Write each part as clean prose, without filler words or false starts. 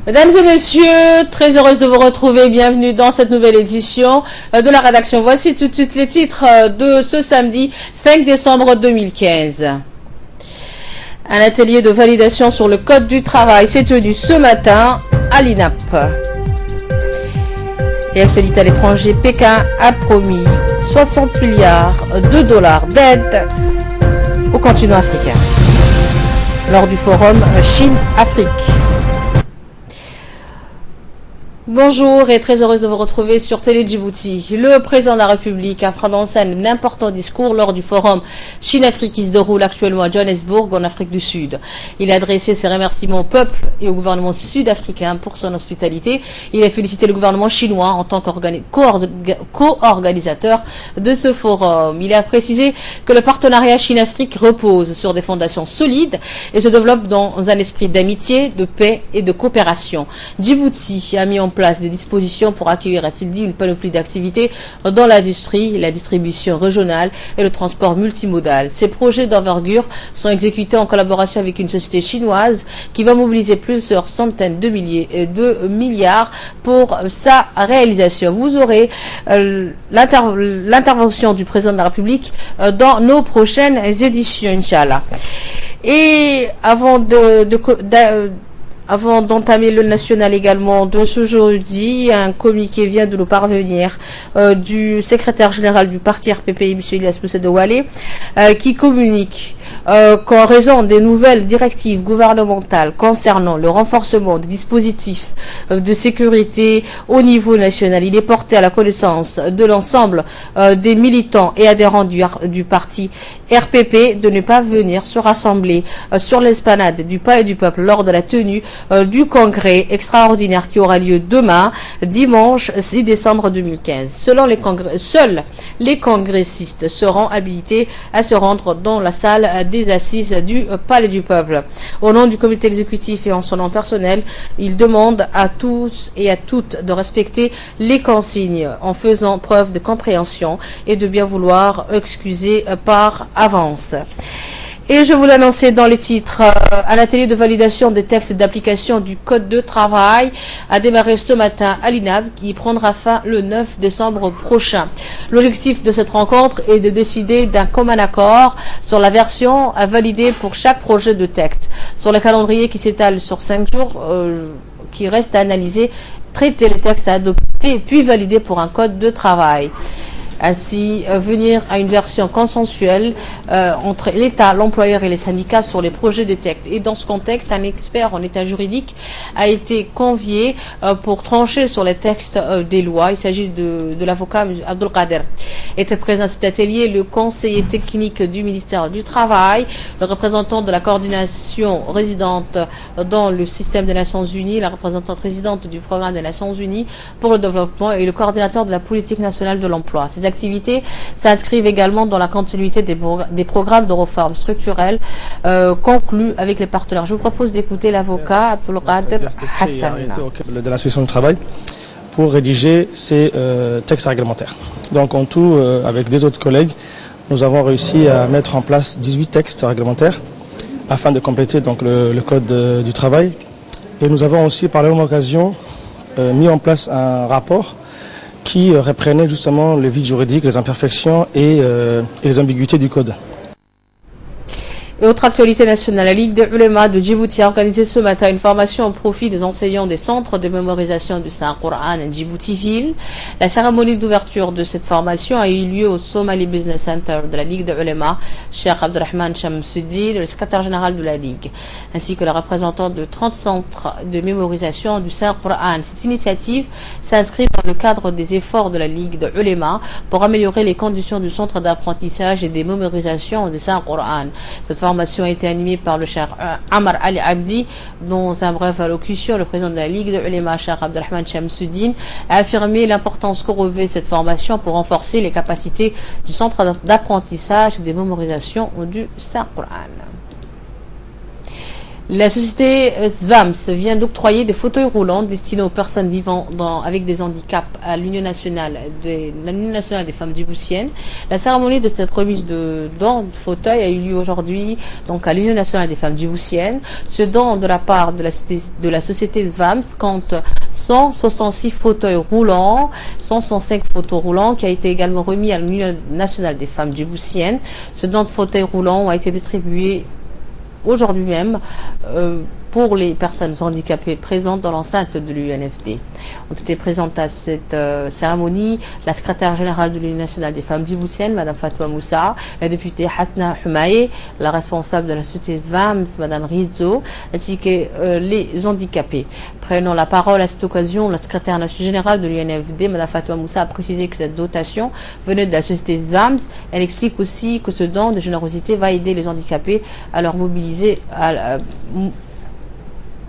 Mesdames et messieurs, très heureuse de vous retrouver. Bienvenue dans cette nouvelle édition de la rédaction. Voici tout de suite les titres de ce samedi 5 décembre 2015. Un atelier de validation sur le code du travail s'est tenu ce matin à l'INAP. Et actualité à l'étranger, Pékin a promis 60 milliards de dollars d'aide au continent africain lors du forum Chine-Afrique. Bonjour et très heureuse de vous retrouver sur Télé Djibouti. Le président de la République a prononcé un important discours lors du forum Chine-Afrique qui se déroule actuellement à Johannesburg en Afrique du Sud. Il a adressé ses remerciements au peuple et au gouvernement sud-africain pour son hospitalité. Il a félicité le gouvernement chinois en tant co-organisateur de ce forum. Il a précisé que le partenariat Chine-Afrique repose sur des fondations solides et se développe dans un esprit d'amitié, de paix et de coopération. Djibouti a mis en place des dispositions pour accueillir, a-t-il dit, une panoplie d'activités dans l'industrie, la distribution régionale et le transport multimodal. Ces projets d'envergure sont exécutés en collaboration avec une société chinoise qui va mobiliser plusieurs centaines de milliards pour sa réalisation. Vous aurez l'intervention du président de la République dans nos prochaines éditions, Inch'Allah. Et avant d'entamer le national également de ce jeudi, un communiqué vient de nous parvenir du secrétaire général du parti RPPI, M. Ilyas Moussedouale, qui communique qu'en raison des nouvelles directives gouvernementales concernant le renforcement des dispositifs de sécurité au niveau national, il est porté à la connaissance de l'ensemble des militants et adhérents du parti RPP de ne pas venir se rassembler sur l'esplanade du Palais du Peuple lors de la tenue du congrès extraordinaire qui aura lieu demain, dimanche 6 décembre 2015. Seuls les congressistes seront habilités à se rendre dans la salle des assises du Palais du Peuple. Au nom du comité exécutif et en son nom personnel, il demande à tous et à toutes de respecter les consignes en faisant preuve de compréhension et de bien vouloir excuser par avance. Et je vous l'annonçais dans les titres, un atelier de validation des textes d'application du Code de travail a démarré ce matin à l'INAB qui prendra fin le 9 décembre prochain. L'objectif de cette rencontre est de décider d'un commun accord sur la version à valider pour chaque projet de texte. Sur le calendrier qui s'étale sur 5 jours, qui reste à analyser, traiter les textes à adopter puis valider pour un code de travail. Ainsi, venir à une version consensuelle entre l'État, l'employeur et les syndicats sur les projets de texte. Et dans ce contexte, un expert en état juridique a été convié pour trancher sur les textes des lois. Il s'agit de l'avocat Abdelkader. Était présent à cet atelier le conseiller technique du ministère du Travail, le représentant de la coordination résidente dans le système des Nations Unies, la représentante résidente du programme des Nations Unies pour le développement et le coordinateur de la politique nationale de l'emploi. Ces activités s'inscrivent également dans la continuité des programmes de réforme structurelle conclus avec les partenaires. Je vous propose d'écouter l'avocat Abdelkader Hassan de l'inspection du travail pour rédiger ces textes réglementaires. Donc en tout, avec des autres collègues, nous avons réussi à mettre en place 18 textes réglementaires afin de compléter donc le code du travail. Et nous avons aussi par la même occasion mis en place un rapport qui reprenait justement le vide juridique, les imperfections et les ambiguïtés du code. Et autre actualité nationale, la Ligue des Ulema de Djibouti a organisé ce matin une formation au profit des enseignants des centres de mémorisation du Saint-Coran à Djibouti-Ville. La cérémonie d'ouverture de cette formation a eu lieu au Somali Business Center de la Ligue des Ulema, Cheikh Abdelrahman Shamsuddin, le secrétaire général de la Ligue, ainsi que le représentant de 30 centres de mémorisation du Saint-Coran. Cette initiative s'inscrit dans le cadre des efforts de la Ligue des Ulema pour améliorer les conditions du centre d'apprentissage et des mémorisations du Saint-Coran. Cette formation a été animée par le Cheikh Amar Ali Abdi. Dans un bref allocution, le président de la Ligue de Ulema, Cheikh Abdelrahman Shamsuddin, a affirmé l'importance que revêt cette formation pour renforcer les capacités du centre d'apprentissage et des mémorisations du Saint-Coran. La société SVAMS vient d'octroyer des fauteuils roulants destinés aux personnes vivant avec des handicaps à l'Union nationale des femmes djiboutiennes. La cérémonie de cette remise de dons de fauteuils a eu lieu aujourd'hui donc à l'Union nationale des femmes djiboutiennes. Ce don de la part de la société SVAMS compte 166 fauteuils roulants, 105 fauteuils roulants qui a été également remis à l'Union nationale des femmes djiboutiennes. Ce don de fauteuils roulants a été distribué aujourd'hui même pour les personnes handicapées présentes dans l'enceinte de l'UNFD. Ont été présentes à cette cérémonie la secrétaire générale de l'Union nationale des femmes djiboutiennes, Mme Fatwa Moussa, la députée Hasna Humaye, la responsable de la société SVAMS, Mme Rizzo, ainsi que les handicapés. Prenant la parole à cette occasion, la secrétaire générale de l'UNFD, Mme Fatwa Moussa, a précisé que cette dotation venait de la société SVAMS. Elle explique aussi que ce don de générosité va aider les handicapés à leur mobiliser.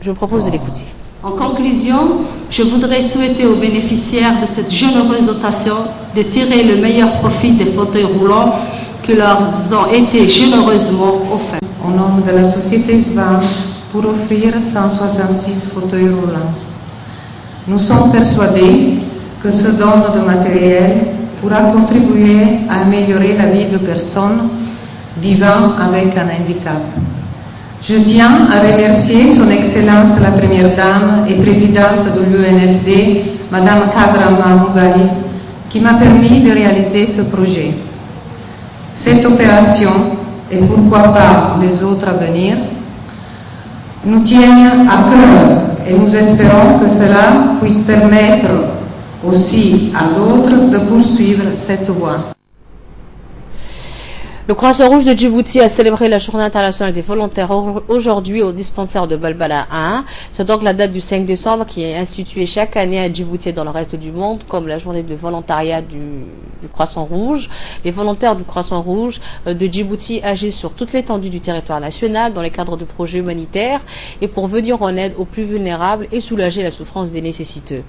Je vous propose de l'écouter. En conclusion, je voudrais souhaiter aux bénéficiaires de cette généreuse dotation de tirer le meilleur profit des fauteuils roulants qui leur ont été généreusement offerts. Au nom de la société SVAMS, pour offrir 166 fauteuils roulants. Nous sommes persuadés que ce don de matériel pourra contribuer à améliorer la vie de personnes vivant avec un handicap. Je tiens à remercier Son Excellence la Première Dame et Présidente de l'UNFD, Madame Kadra Mahmoud, qui m'a permis de réaliser ce projet. Cette opération, et pourquoi pas les autres à venir, nous tiennent à cœur et nous espérons que cela puisse permettre aussi à d'autres de poursuivre cette voie. Le Croissant-Rouge de Djibouti a célébré la Journée internationale des volontaires aujourd'hui au dispensaire de Balbala 1. C'est donc la date du 5 décembre qui est instituée chaque année à Djibouti et dans le reste du monde comme la journée de volontariat du Croissant-Rouge. Les volontaires du Croissant-Rouge de Djibouti agissent sur toute l'étendue du territoire national dans les cadres de projets humanitaires et pour venir en aide aux plus vulnérables et soulager la souffrance des nécessiteux.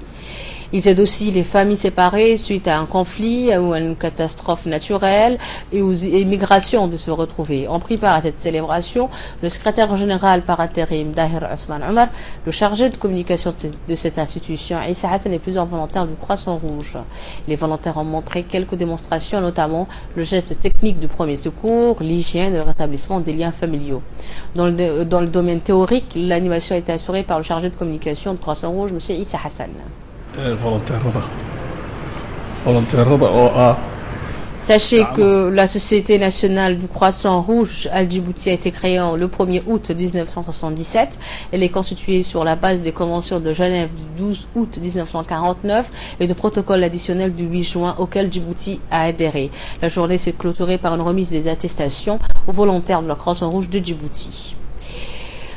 Ils aident aussi les familles séparées suite à un conflit ou à une catastrophe naturelle et aux migrations de se retrouver. En prit part à cette célébration le secrétaire général par intérim Dahir Osman Omar, le chargé de communication de cette institution, Issa Hassan et plusieurs volontaires du Croissant-Rouge. Les volontaires ont montré quelques démonstrations, notamment le geste technique du premier secours, l'hygiène et le rétablissement des liens familiaux. Dans le domaine théorique, l'animation a été assurée par le chargé de communication du Croissant-Rouge, M. Issa Hassan. Sachez que la Société nationale du Croissant-Rouge à Djibouti a été créée le 1er août 1977. Elle est constituée sur la base des conventions de Genève du 12 août 1949 et de protocoles additionnels du 8 juin auquel Djibouti a adhéré. La journée s'est clôturée par une remise des attestations aux volontaires de la Croissant-Rouge de Djibouti.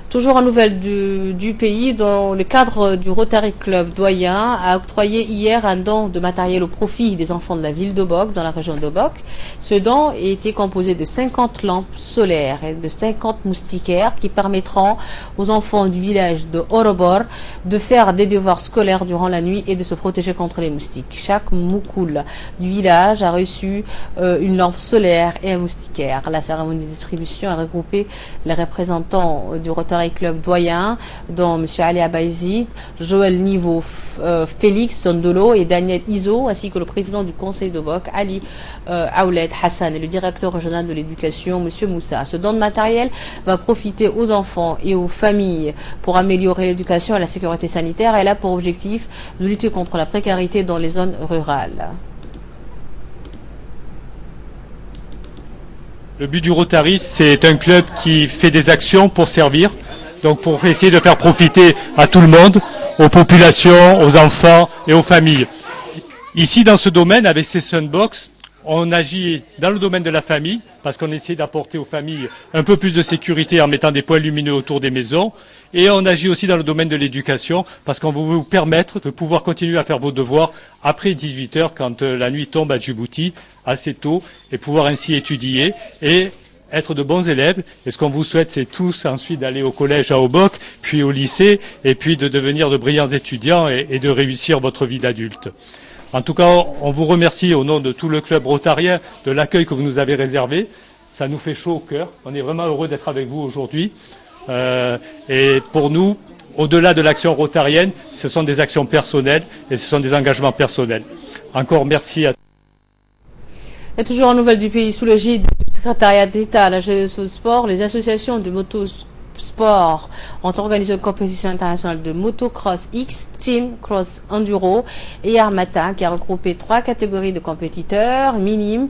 Toujours en nouvelle du pays, dans le cadre du Rotary Club Doyen, a octroyé hier un don de matériel au profit des enfants de la ville d'Obok, dans la région d'Obok. Ce don a été composé de 50 lampes solaires et de 50 moustiquaires qui permettront aux enfants du village de Orobor de faire des devoirs scolaires durant la nuit et de se protéger contre les moustiques. Chaque moukoul du village a reçu une lampe solaire et un moustiquaire. La cérémonie de distribution a regroupé les représentants du Rotary Club Doyen, dont M. Ali Abaïzid, Joël Niveau, Félix Sondolo et Daniel Iso, ainsi que le président du conseil de Bok, Ali Aoulet Hassan, et le directeur régional de l'éducation, M. Moussa. Ce don de matériel va profiter aux enfants et aux familles pour améliorer l'éducation et la sécurité sanitaire. Elle a pour objectif de lutter contre la précarité dans les zones rurales. Le but du Rotary, c'est un club qui fait des actions pour servir, donc pour essayer de faire profiter à tout le monde, aux populations, aux enfants et aux familles. Ici, dans ce domaine, avec ces Sunbox, on agit dans le domaine de la famille, parce qu'on essaie d'apporter aux familles un peu plus de sécurité en mettant des points lumineux autour des maisons. Et on agit aussi dans le domaine de l'éducation, parce qu'on veut vous permettre de pouvoir continuer à faire vos devoirs après 18 h quand la nuit tombe à Djibouti, assez tôt, et pouvoir ainsi étudier et être de bons élèves. Et ce qu'on vous souhaite, c'est tous ensuite d'aller au collège à Obok, puis au lycée, et puis de devenir de brillants étudiants et de réussir votre vie d'adulte. En tout cas, on vous remercie au nom de tout le club rotarien de l'accueil que vous nous avez réservé. Ça nous fait chaud au cœur. On est vraiment heureux d'être avec vous aujourd'hui. Et pour nous, au-delà de l'action rotarienne, ce sont des actions personnelles et ce sont des engagements personnels. Encore merci à Et toujours en nouvelles du pays, sous l'égide du secrétariat d'État à la jeunesse au sport, les associations de motosport ont organisé une compétition internationale de motocross X, Team Cross Enduro hier matin, qui a regroupé 3 catégories de compétiteurs minimes.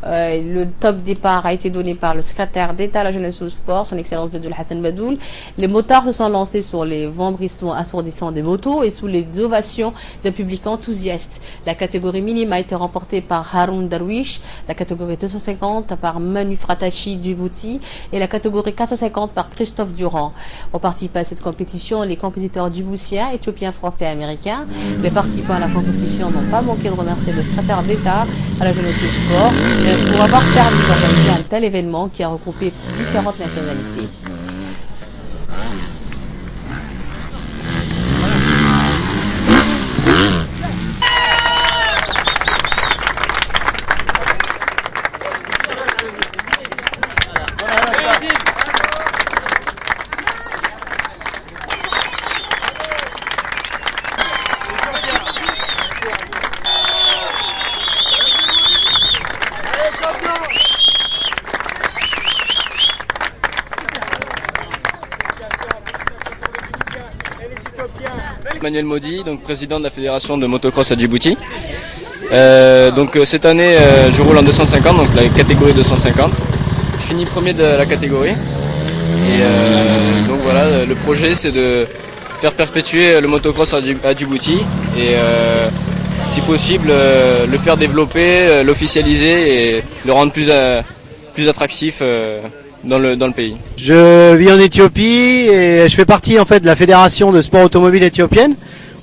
Le top départ a été donné par le secrétaire d'État à la jeunesse au sport, son excellence Bedoul Hassan Badoul. Les motards se sont lancés sur les vomrissements assourdissants des motos et sous les ovations d'un public enthousiaste. La catégorie minime a été remportée par Haroun Darwish, la catégorie 250 par Manu Fratachi Djibouti et la catégorie 450 par Christophe Durand. Ont participé à cette compétition les compétiteurs djiboutiens, éthiopiens, français et américains. Les participants à la compétition n'ont pas manqué de remercier le secrétaire d'État à la jeunesse au sport pour avoir permis d'organiser un tel événement qui a regroupé différentes nationalités. Manuel Modi, donc président de la fédération de motocross à Djibouti. Cette année, je roule en 250, donc la catégorie 250. Je finis premier de la catégorie. Et donc voilà, le projet c'est de faire perpétuer le motocross à Djibouti et si possible le faire développer, l'officialiser et le rendre plus attractif dans le pays. Je vis en Éthiopie et je fais partie en fait de la fédération de sport automobile éthiopienne.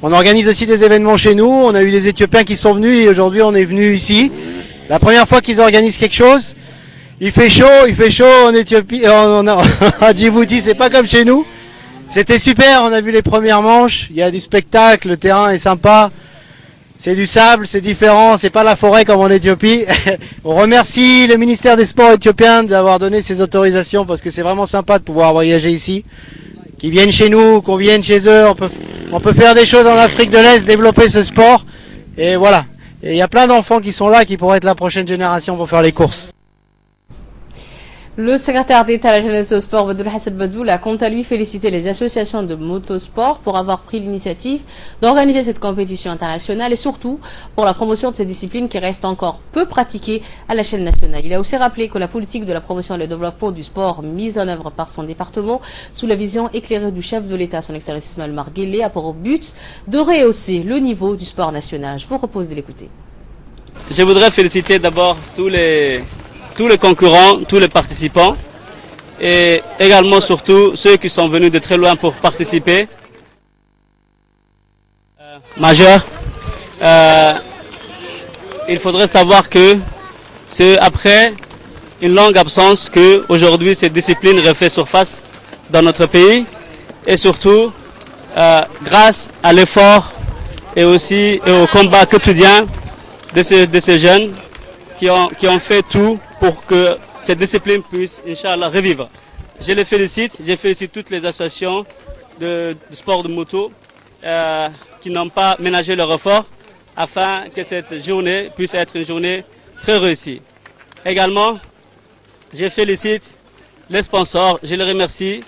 On organise aussi des événements chez nous. On a eu des Éthiopiens qui sont venus et aujourd'hui on est venus ici. La première fois qu'ils organisent quelque chose, il fait chaud en Éthiopie, à Djibouti, c'est pas comme chez nous. C'était super, on a vu les premières manches, il y a du spectacle, le terrain est sympa. C'est du sable, c'est différent, c'est pas la forêt comme en Éthiopie. On remercie le ministère des Sports éthiopien d'avoir donné ces autorisations parce que c'est vraiment sympa de pouvoir voyager ici. Qu'ils viennent chez nous, qu'on vienne chez eux, on peut faire des choses en Afrique de l'Est, développer ce sport. Et voilà. Et il y a plein d'enfants qui sont là, qui pourraient être la prochaine génération pour faire les courses. Le secrétaire d'État à la jeunesse au sport, Bedoul Hassan Badoul, a quant à lui félicité les associations de motosport pour avoir pris l'initiative d'organiser cette compétition internationale et surtout pour la promotion de ces disciplines qui restent encore peu pratiquées à l'échelle nationale. Il a aussi rappelé que la politique de la promotion et le développement du sport mise en œuvre par son département sous la vision éclairée du chef de l'État, son excellence Ismaël Omar Guelleh, a pour but de rehausser le niveau du sport national. Je vous propose de l'écouter. Je voudrais féliciter d'abord tous les concurrents, tous les participants et également surtout ceux qui sont venus de très loin pour participer. Majeur, il faudrait savoir que c'est après une longue absence que aujourd'hui cette discipline refait surface dans notre pays et surtout grâce à l'effort et aussi au combat quotidien de ces jeunes qui ont fait tout pour que cette discipline puisse, Inch'Allah, revivre. Je les félicite, je félicite toutes les associations de sport de moto qui n'ont pas ménagé leur effort afin que cette journée puisse être une journée très réussie. Également, je félicite les sponsors, je les remercie.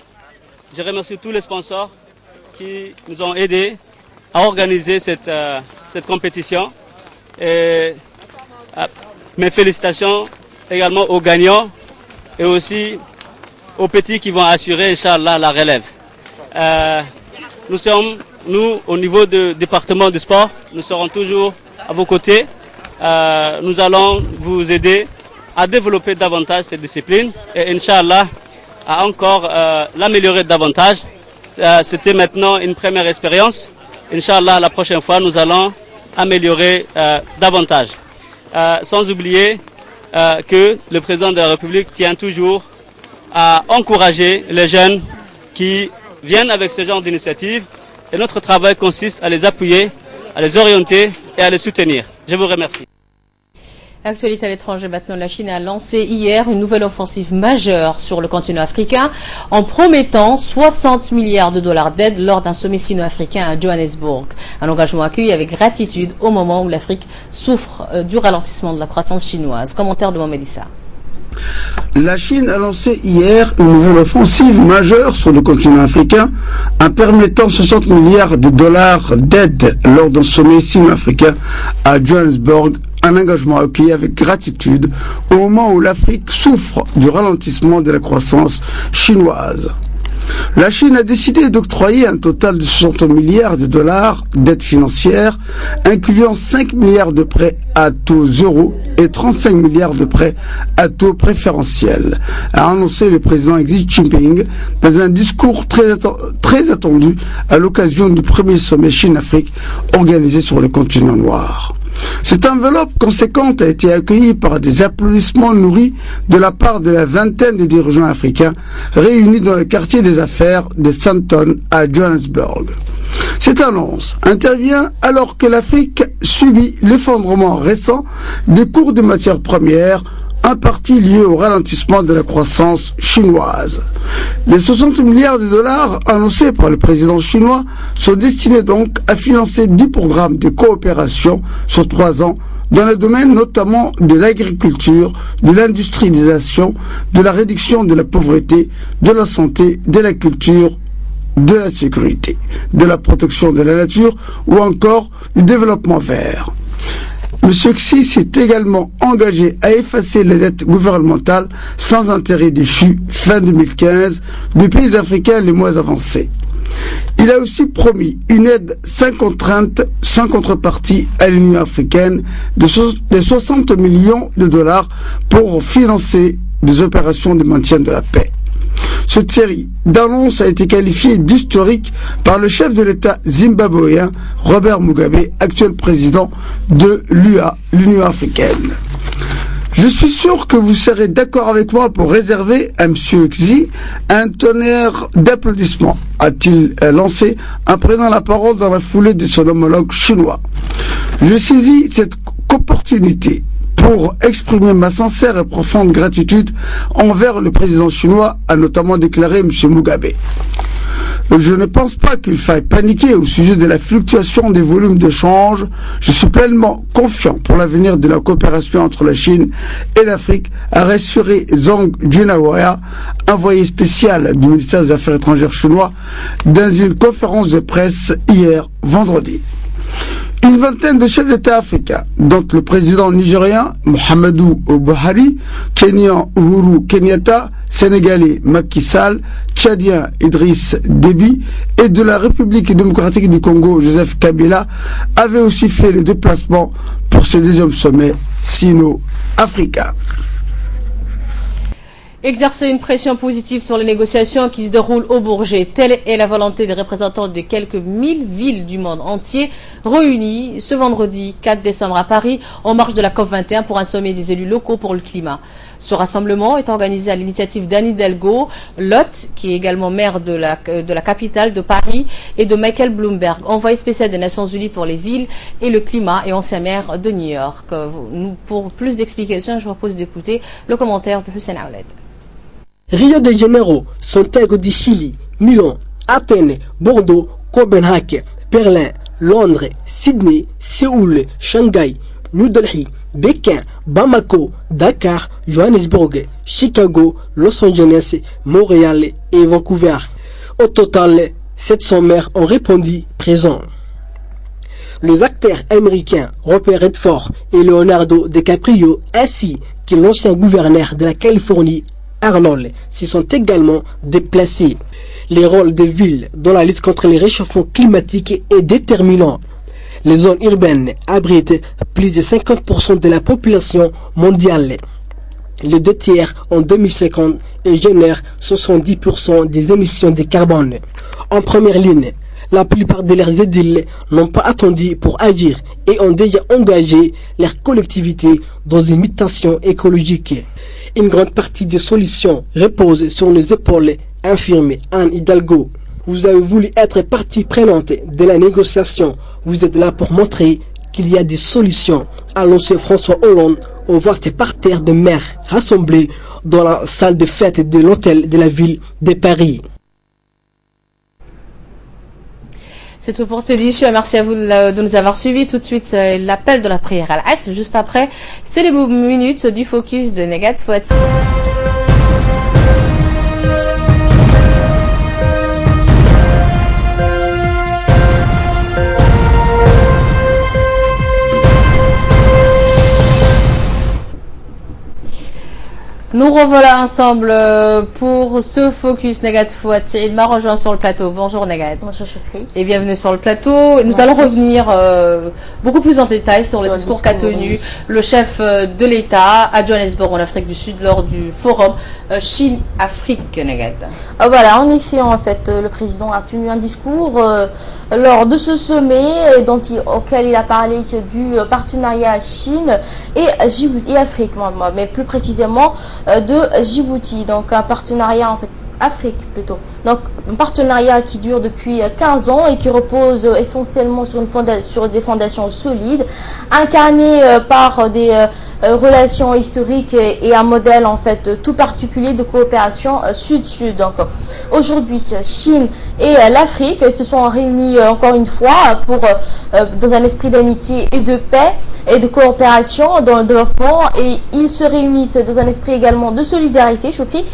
Je remercie tous les sponsors qui nous ont aidés à organiser cette compétition. Et, mes félicitations également aux gagnants et aussi aux petits qui vont assurer, Inch'Allah, la relève. Nous, au niveau du département du sport, nous serons toujours à vos côtés. Nous allons vous aider à développer davantage cette discipline et, Inch'Allah, à encore l'améliorer davantage. C'était maintenant une première expérience. Inch'Allah, la prochaine fois, nous allons améliorer davantage. Sans oublier que le président de la République tient toujours à encourager les jeunes qui viennent avec ce genre d'initiative. Et notre travail consiste à les appuyer, à les orienter et à les soutenir. Je vous remercie. Actualité à l'étranger maintenant, la Chine a lancé hier une nouvelle offensive majeure sur le continent africain en promettant 60 milliards de dollars d'aide lors d'un sommet sino-africain à Johannesburg. Un engagement accueilli avec gratitude au moment où l'Afrique souffre du ralentissement de la croissance chinoise. Commentaire de Mohamed Issa. La Chine a lancé hier une nouvelle offensive majeure sur le continent africain en permettant 60 milliards de dollars d'aide lors d'un sommet sino-africain à Johannesburg, un engagement accueilli avec gratitude au moment où l'Afrique souffre du ralentissement de la croissance chinoise. La Chine a décidé d'octroyer un total de 60 milliards de dollars d'aide financière, incluant 5 milliards de prêts à taux zéro et 35 milliards de prêts à taux préférentiels, a annoncé le président Xi Jinping dans un discours très attendu à l'occasion du premier sommet Chine-Afrique organisé sur le continent noir. Cette enveloppe conséquente a été accueillie par des applaudissements nourris de la part de la vingtaine de dirigeants africains réunis dans le quartier des affaires de Sandton à Johannesburg. Cette annonce intervient alors que l'Afrique subit l'effondrement récent des cours de matières premières, en partie lié au ralentissement de la croissance chinoise. Les 60 milliards de dollars annoncés par le président chinois sont destinés donc à financer 10 programmes de coopération sur 3 ans dans le domaine notamment de l'agriculture, de l'industrialisation, de la réduction de la pauvreté, de la santé, de la culture, de la sécurité, de la protection de la nature ou encore du développement vert. M. Xi s'est également engagé à effacer les dettes gouvernementales sans intérêt déchu fin 2015 des pays africains les moins avancés. Il a aussi promis une aide sans contrainte, sans contrepartie à l'Union africaine de 60 millions de dollars pour financer des opérations de maintien de la paix. Cette série d'annonces a été qualifiée d'historique par le chef de l'État zimbabwéen Robert Mugabe, actuel président de l'UA, l'Union africaine. Je suis sûr que vous serez d'accord avec moi pour réserver à M. Xi un tonnerre d'applaudissements, a-t-il lancé en prenant la parole dans la foulée de son homologue chinois. Je saisis cette opportunité pour exprimer ma sincère et profonde gratitude envers le président chinois, a notamment déclaré M. Mugabe. Je ne pense pas qu'il faille paniquer au sujet de la fluctuation des volumes d'échange. Je suis pleinement confiant pour l'avenir de la coopération entre la Chine et l'Afrique, a rassuré Zhang Junawaya, envoyé spécial du ministère des Affaires étrangères chinois, dans une conférence de presse hier vendredi. Une vingtaine de chefs d'État africains, dont le président nigérien Muhammadu Buhari, Kenyan Uhuru Kenyatta, Sénégalais Macky Sall, Tchadien Idriss Déby et de la République démocratique du Congo Joseph Kabila, avaient aussi fait le déplacement pour ce deuxième sommet sino-africain. Exercer une pression positive sur les négociations qui se déroulent au Bourget. Telle est la volonté des représentants de quelques 1000 villes du monde entier réunis ce vendredi 4 décembre à Paris en marge de la COP21 pour un sommet des élus locaux pour le climat. Ce rassemblement est organisé à l'initiative d'Anne Hidalgo, Lot, qui est également maire de la capitale de Paris, et de Michael Bloomberg, envoyé spécial des Nations Unies pour les villes et le climat et ancien maire de New York. Pour plus d'explications, je vous propose d'écouter le commentaire de Hussein Aouled. Rio de Janeiro, Santiago de Chili, Milan, Athènes, Bordeaux, Copenhague, Berlin, Londres, Sydney, Séoul, Shanghai, New Delhi, Pékin, Bamako, Dakar, Johannesburg, Chicago, Los Angeles, Montréal et Vancouver. Au total, 700 maires ont répondu présents. Les acteurs américains Robert Redford et Leonardo DiCaprio, ainsi que l'ancien gouverneur de la Californie, Arnold, s'y sont également déplacés. Les rôles des villes dans la lutte contre les réchauffements climatiques est déterminant. Les zones urbaines abritent plus de 50% de la population mondiale. Les 2 tiers en 2050 et génèrent 70% des émissions de carbone. En première ligne, la plupart de leurs édiles n'ont pas attendu pour agir et ont déjà engagé leurs collectivités dans une mutation écologique. Une grande partie des solutions repose sur les épaules, affirme Anne Hidalgo. Vous avez voulu être partie prenante de la négociation. Vous êtes là pour montrer qu'il y a des solutions, a lancé François Hollande au vaste parterre de mer rassemblés dans la salle de fête de l'hôtel de la ville de Paris. C'est tout pour cette édition. Merci à vous de nous avoir suivis. Tout de suite, c'est l'appel de la prière à l'As. Juste après, c'est les minutes du focus de Negat Fouati. Nous revoilà ensemble pour ce focus. Negat Fouad Saïd m'a rejoint sur le plateau. Bonjour Negat. Bonjour Chokri. Et bienvenue sur le plateau. Nous allons revenir beaucoup plus en détail sur le discours qu'a tenu le chef de l'État à Johannesburg en Afrique du Sud lors du forum Chine-Afrique, Negat. Voilà, en effet, le président a tenu un discours lors de ce sommet auquel il a parlé du partenariat Chine et Afrique, mais plus précisément de Djibouti, donc un partenariat Afrique plutôt. Donc un partenariat qui dure depuis 15 ans et qui repose essentiellement sur des fondations solides, incarnées par des relations historiques et un modèle tout particulier de coopération sud-sud. Donc aujourd'hui, Chine et l'Afrique se sont réunis encore une fois dans un esprit d'amitié et de paix et de coopération dans le développement, et ils se réunissent dans un esprit également de solidarité, Chokri,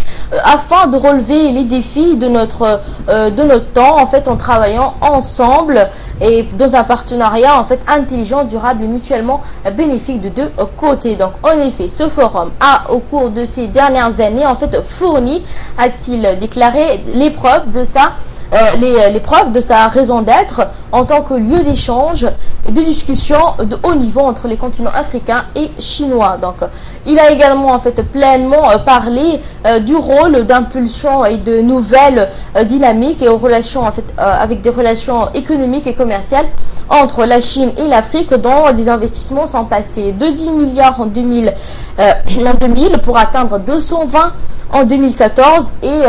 afin de relever les défis de notre temps en travaillant ensemble et dans un partenariat intelligent, durable et mutuellement bénéfique de deux côtés. Donc en effet, ce forum a au cours de ces dernières années fourni, a-t-il déclaré, l'épreuve de sa raison d'être en tant que lieu d'échange et de discussion de haut niveau entre les continents africains et chinois. Donc, il a également pleinement parlé du rôle d'impulsion et de nouvelles dynamiques et aux relations avec des relations économiques et commerciales entre la Chine et l'Afrique, dont des investissements sont passés de 10 milliards en 2000 pour atteindre 220 en 2014 et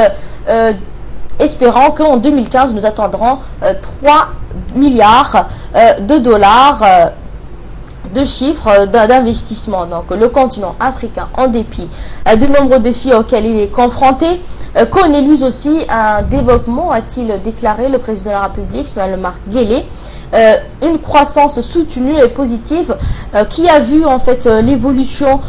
espérant qu'en 2015, nous attendrons 3 milliards de dollars de chiffres d'investissement. Donc le continent africain, en dépit de nombreux défis auxquels il est confronté, connaît lui aussi un développement, a-t-il déclaré le président de la République, Ismaël Omar Guelleh, une croissance soutenue et positive qui a vu l'évolution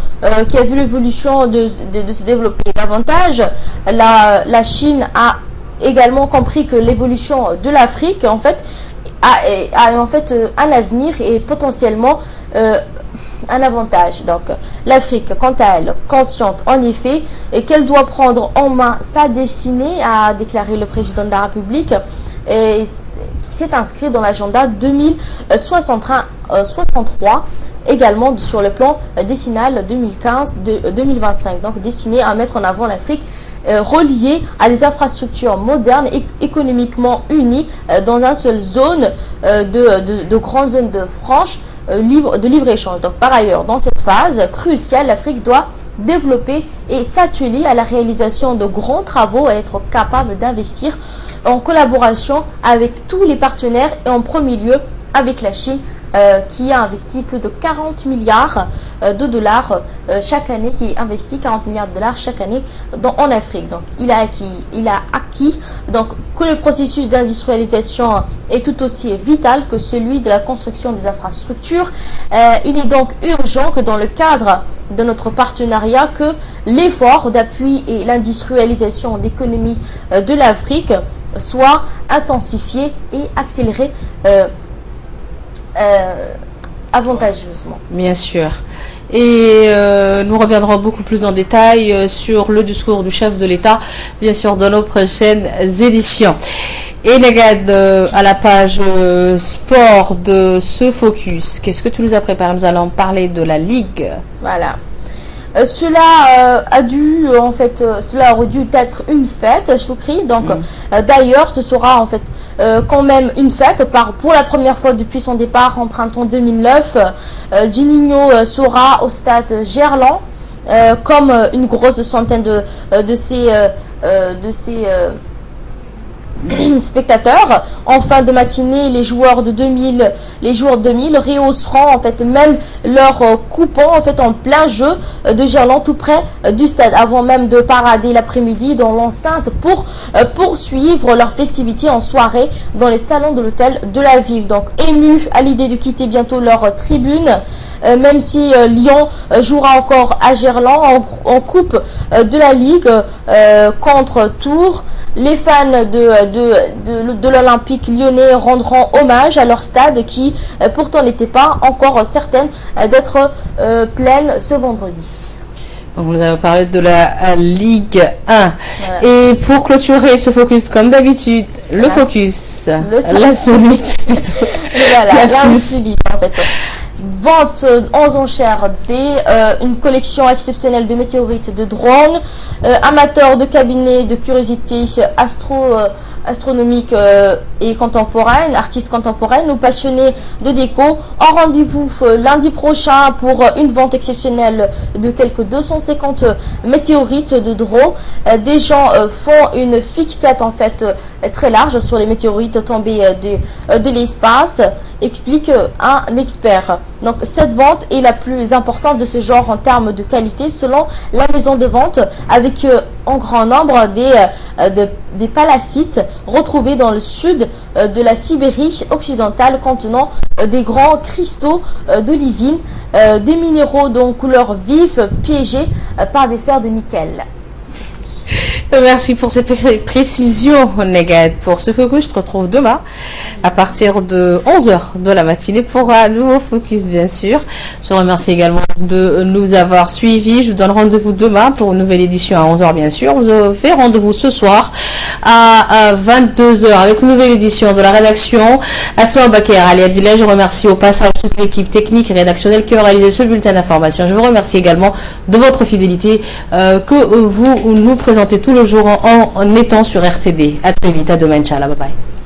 de se développer davantage. La Chine a également compris que l'évolution de l'Afrique a un avenir et potentiellement un avantage. Donc l'Afrique, quant à elle, consciente en effet et qu'elle doit prendre en main sa destinée, a déclaré le président de la République, et s'est inscrit dans l'agenda 2063 également sur le plan décennal 2015-2025, donc destiné à mettre en avant l'Afrique reliée à des infrastructures modernes et économiquement unies dans une seule zone de grandes zones de franches de libre-échange. Donc par ailleurs, dans cette phase cruciale, l'Afrique doit développer et s'atteler à la réalisation de grands travaux et être capable d'investir en collaboration avec tous les partenaires et en premier lieu avec la Chine, qui a investi plus de 40 milliards de dollars chaque année, qui investit 40 milliards de dollars chaque année en Afrique. Donc il a acquis donc que le processus d'industrialisation est tout aussi vital que celui de la construction des infrastructures. Il est donc urgent que dans le cadre de notre partenariat, que l'effort d'appui et l'industrialisation d'économie de l'Afrique soit intensifié et accéléré avantageusement. Bien sûr. Et nous reviendrons beaucoup plus en détail sur le discours du chef de l'État, bien sûr, dans nos prochaines éditions. Et les gars, à la page sport de ce focus, qu'est-ce que tu nous as préparé? Nous allons parler de la Ligue. Voilà. Cela aurait dû être une fête, Choukri. Donc, d'ailleurs, ce sera quand même une fête. Pour la première fois depuis son départ en printemps 2009, Juninho sera au stade Gerland, comme une grosse centaine de ses spectateurs. En fin de matinée, les joueurs de 2000 rehausseront en fait même leur coupon en fait en plein jeu de Gerland tout près du stade, avant même de parader l'après-midi dans l'enceinte pour poursuivre leurs festivités en soirée dans les salons de l'hôtel de la ville. Donc émus à l'idée de quitter bientôt leur tribune, même si Lyon jouera encore à Gerland en coupe de la Ligue contre Tours. Les fans de l'Olympique lyonnais rendront hommage à leur stade qui pourtant n'était pas encore certaine d'être pleine ce vendredi. On nous a parlé de la Ligue 1. Voilà. Et pour clôturer ce focus, comme d'habitude, la solide. Voilà, la solide en fait. Vente aux enchères une collection exceptionnelle de météorites de drones, amateurs de cabinets de curiosités astronomiques et contemporaines, artistes contemporaines ou passionnés de déco. En rendez-vous lundi prochain pour une vente exceptionnelle de quelques 250 météorites de drone. Des gens font une fixette en fait très large sur les météorites tombées de l'espace, explique un expert. Donc cette vente est la plus importante de ce genre en termes de qualité selon la maison de vente, avec en grand nombre des palacites retrouvés dans le sud de la Sibérie occidentale contenant des grands cristaux d'olivine, des minéraux dont couleur vive piégés par des fers de nickel. Merci pour ces précisions, Neged. Pour ce focus, je te retrouve demain à partir de 11h de la matinée pour un nouveau focus, bien sûr. Je remercie également de nous avoir suivis. Je vous donne rendez-vous demain pour une nouvelle édition à 11h, bien sûr. Vous faites rendez-vous ce soir à 22h avec une nouvelle édition de la rédaction. Asma Bakir, Ali Abdillah, je remercie au passage toute l'équipe technique et rédactionnelle qui a réalisé ce bulletin d'information. Je vous remercie également de votre fidélité que vous nous présentez tout le jour en étant sur RTD. À très vite, à demain, Inch'Allah, bye bye.